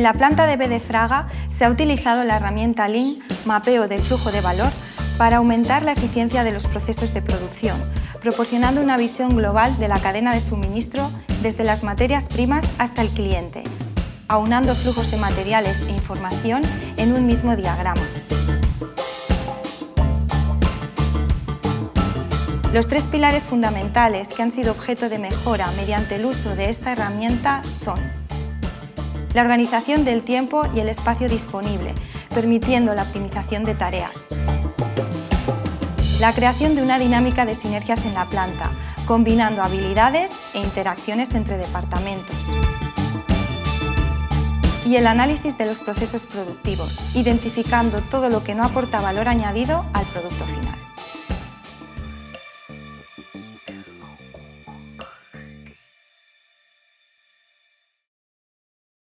la planta de B de Fraga se ha utilizado la herramienta Lean, mapeo del flujo de valor, para aumentar la eficiencia de los procesos de producción, proporcionando una visión global de la cadena de suministro desde las materias primas hasta el cliente, aunando flujos de materiales e información en un mismo diagrama. Los tres pilares fundamentales que han sido objeto de mejora mediante el uso de esta herramienta son la organización del tiempo y el espacio disponible, permitiendo la optimización de tareas. La creación de una dinámica de sinergias en la planta, combinando habilidades e interacciones entre departamentos. Y el análisis de los procesos productivos, identificando todo lo que no aporta valor añadido al producto final.